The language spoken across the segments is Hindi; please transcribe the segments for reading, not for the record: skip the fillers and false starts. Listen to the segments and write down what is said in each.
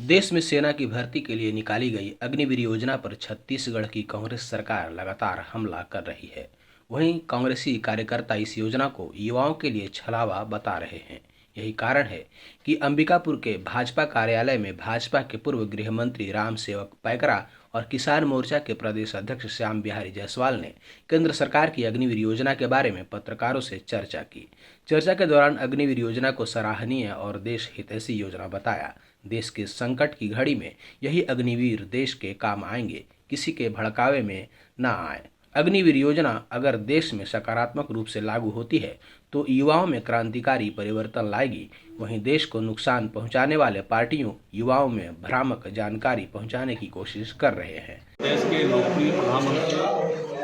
देश में सेना की भर्ती के लिए निकाली गई अग्निवीर योजना पर छत्तीसगढ़ की कांग्रेस सरकार लगातार हमला कर रही है। वहीं कांग्रेसी कार्यकर्ता इस योजना को युवाओं के लिए छलावा बता रहे हैं। यही कारण है कि अंबिकापुर के भाजपा कार्यालय में भाजपा के पूर्व गृह मंत्री राम सेवक पैकरा और किसान मोर्चा के प्रदेश अध्यक्ष श्याम बिहारी जायसवाल ने केंद्र सरकार की अग्निवीर योजना के बारे में पत्रकारों से चर्चा की। चर्चा के दौरान अग्निवीर योजना को सराहनीय और देश हितैषी योजना बताया। देश के संकट की घड़ी में यही अग्निवीर देश के काम आएंगे, किसी के भड़कावे में ना आए। अग्निवीर योजना अगर देश में सकारात्मक रूप से लागू होती है तो युवाओं में क्रांतिकारी परिवर्तन लाएगी। वहीं देश को नुकसान पहुंचाने वाले पार्टियों युवाओं में भ्रामक जानकारी पहुंचाने की कोशिश कर रहे हैं। देश के लोकप्रिय प्रधानमंत्री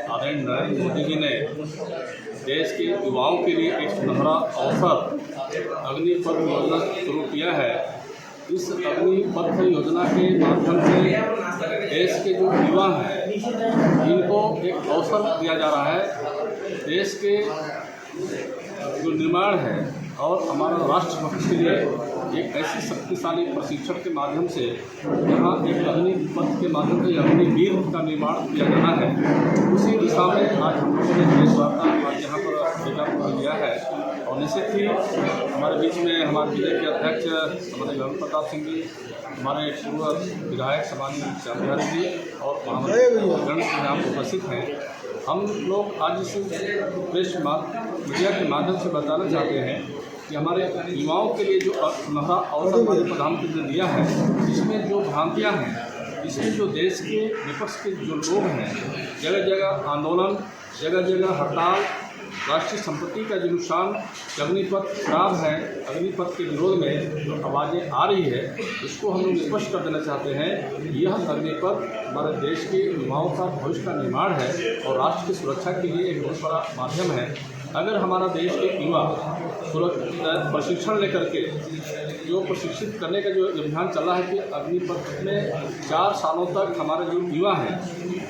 आदरणीय नरेंद्र मोदी जी ने देश के युवाओं के लिए एक सुनहरा अवसर अग्निपथ योजना शुरू किया है। इस अग्निपथ योजना के माध्यम से देश के जो युवा हैं इनको एक अवसर दिया जा रहा है। देश के जो निर्माण है और हमारा राष्ट्र भक्ति के लिए एक ऐसी शक्तिशाली प्रशिक्षण के माध्यम से यहाँ एक अग्निपथ के माध्यम से अग्निवीर का निर्माण किया जाना है। उसी दिशा में आज हम लोगों ने प्रेस वार्ता आज यहाँ पर अंबिकापुर दिया है और निश्चित ही हमारे बीच में हमारे जिले के अध्यक्ष हमारे गगन प्रताप सिंह जी, हमारे पूर्व विधायक सम्मानीय श्याम बिहारी जी और गण यहाँ उपस्थित हैं। हम लोग आज इस प्रेस मीडिया के माध्यम से बताना चाहते हैं कि हमारे युवाओं के लिए जो सुनहरा अवसर हमारे प्रधानमंत्री ने दिया है, इसमें जो भ्रांतियाँ हैं, इसमें जो देश के विपक्ष के जो लोग हैं, जगह जगह आंदोलन, जगह जगह हड़ताल, राष्ट्रीय संपत्ति का जो नुकसान, अग्निपथ खराब है, अग्निपथ के विरोध में जो आवाज़ें आ रही है, इसको हम लोग स्पष्ट कर देना चाहते हैं। यह अग्निपथ हमारे देश के युवाओं का भविष्य का निर्माण है और राष्ट्र की सुरक्षा के लिए एक बहुत बड़ा माध्यम है। अगर हमारा देश के युवा प्रशिक्षण लेकर के जो प्रशिक्षित करने का जो अभियान चल रहा है कि अग्निपथ में 4 सालों तक हमारे जो युवा हैं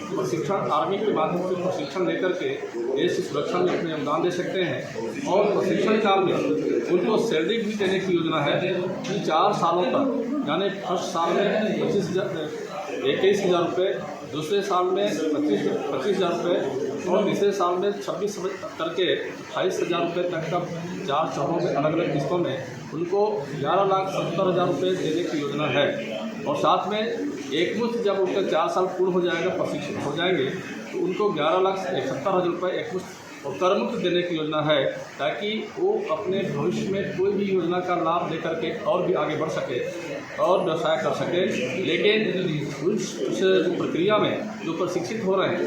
प्रशिक्षण आर्मी के माध्यम से प्रशिक्षण लेकर के देश की सुरक्षा में अपने योगदान दे सकते हैं और प्रशिक्षण काल में उनको सैलरी भी देने की योजना है कि 4 सालों तक, यानी फर्स्ट साल में 21,000 रुपये, दूसरे साल में 25,000 रुपये और तीसरे साल में 26 करके 28,000 रुपये तक का 4 चरणों में अलग अलग किस्तों में उनको 11,70,000 रुपये देने की योजना है। और साथ में एक मुश्त जब उनका 4 साल पूर्ण हो जाएगा, प्रशिक्षित हो जाएंगे, तो उनको 11,71,000 रुपये एक मुश्त और करमुक्त देने की योजना है, ताकि वो अपने भविष्य में कोई भी योजना का लाभ लेकर के और भी आगे बढ़ सके और व्यवसाय कर सके। लेकिन उस प्रक्रिया में जो प्रशिक्षित हो रहे हैं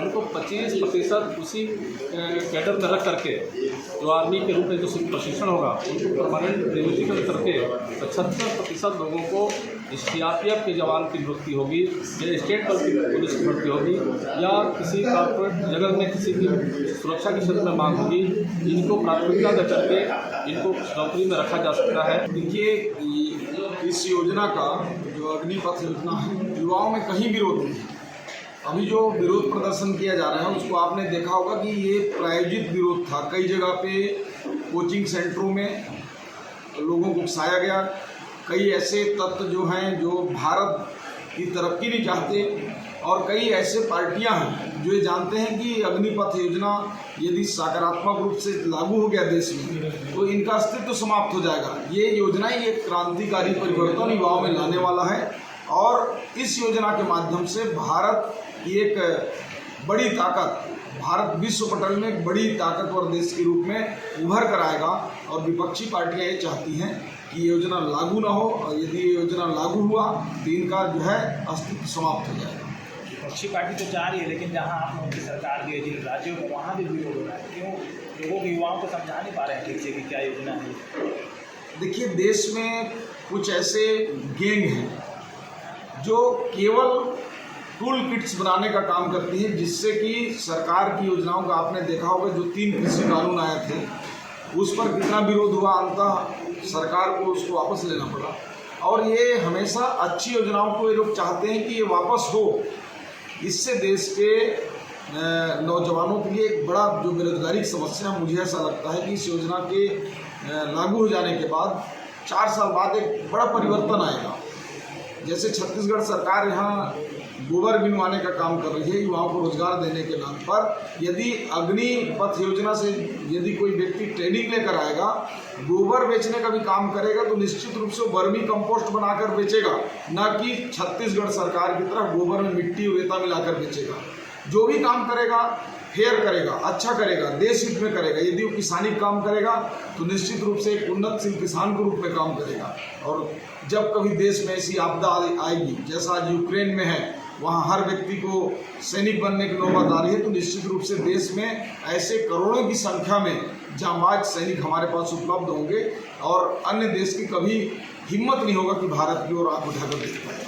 उनको 25% उसी कैडर में रख करके जो आर्मी के रूप में जो प्रशिक्षण होगा उनको परमानेंट नियुक्ति करके 75% लोगों को सीआरपीएफ के जवान की नियुक्ति होगी या स्टेट पुलिस की भर्ती होगी या किसी कॉर्पोरेट जगत में किसी की सुरक्षा के क्षेत्र में मांग होगी। इनको प्राथमिकता दे करके इनको नौकरी में रखा जा सकता है। देखिए, इस योजना का जो अग्निपथ योजना है, युवाओं में कहीं विरोध नहीं है। अभी जो विरोध प्रदर्शन किया जा रहा है उसको आपने देखा होगा कि ये प्रायोजित विरोध था। कई जगह पे कोचिंग सेंटरों में लोगों को उकसाया गया। कई ऐसे तत्व जो हैं जो भारत की तरक्की नहीं चाहते और कई ऐसे पार्टियां हैं जो ये जानते हैं कि अग्निपथ योजना यदि सकारात्मक रूप से लागू हो गया देश में तो इनका अस्तित्व समाप्त हो जाएगा। ये योजना ही एक क्रांतिकारी परिवर्तन युवाओं में लाने वाला है और इस योजना के माध्यम से भारत की एक बड़ी ताकत, भारत विश्व पटल में एक बड़ी ताकतवर देश के रूप में उभर कर आएगा। और विपक्षी पार्टियां ये चाहती हैं कि योजना लागू ना हो और यदि ये योजना लागू हुआ तो इनका जो है अस्तित्व समाप्त हो जाएगा। विपक्षी पार्टी तो चाह रही है, लेकिन जहां आप लोगों की सरकार की जिन राज्यों में वहाँ भी विरोध हो रहा है। क्यों लोगों को, युवाओं को समझा नहीं पा रहे हैं ठीक से कि क्या योजना है? देखिए, देश में कुछ ऐसे गैंग हैं जो केवल टूल किट्स बनाने का काम करती है, जिससे कि सरकार की योजनाओं का आपने देखा होगा जो 3 कृषि कानून आए थे उस पर कितना विरोध हुआ, अंततः सरकार को उसको वापस लेना पड़ा। और ये हमेशा अच्छी योजनाओं को ये लोग चाहते हैं कि ये वापस हो। इससे देश के नौजवानों के लिए एक बड़ा जो बेरोजगारी की समस्या, मुझे ऐसा लगता है कि इस योजना के लागू हो जाने के बाद 4 साल बाद एक बड़ा परिवर्तन आएगा। जैसे छत्तीसगढ़ सरकार यहाँ गोबर बिनवाने का काम कर रही है युवाओं को रोजगार देने के नाम पर। यदि अग्निपथ योजना से यदि कोई व्यक्ति ट्रेनिंग लेकर आएगा, गोबर बेचने का भी काम करेगा, तो निश्चित रूप से वो वर्मी कंपोस्ट बनाकर बेचेगा, न कि छत्तीसगढ़ सरकार की तरह गोबर में मिट्टी और रेता मिलाकर बेचेगा। जो भी काम करेगा फेयर करेगा, अच्छा करेगा, देश हित में करेगा। यदि वो किसानी काम करेगा तो निश्चित रूप से एक उन्नतशील किसान के रूप में काम करेगा। और जब कभी देश में ऐसी आपदा आएगी जैसा आज यूक्रेन में है, वहाँ हर व्यक्ति को सैनिक बनने की नौबत आ रही है, तो निश्चित रूप से देश में ऐसे करोड़ों की संख्या में जांबाज सैनिक हमारे पास उपलब्ध होंगे और अन्य देश की कभी हिम्मत नहीं होगा कि भारत की ओर आंख उठाकर देख पाए।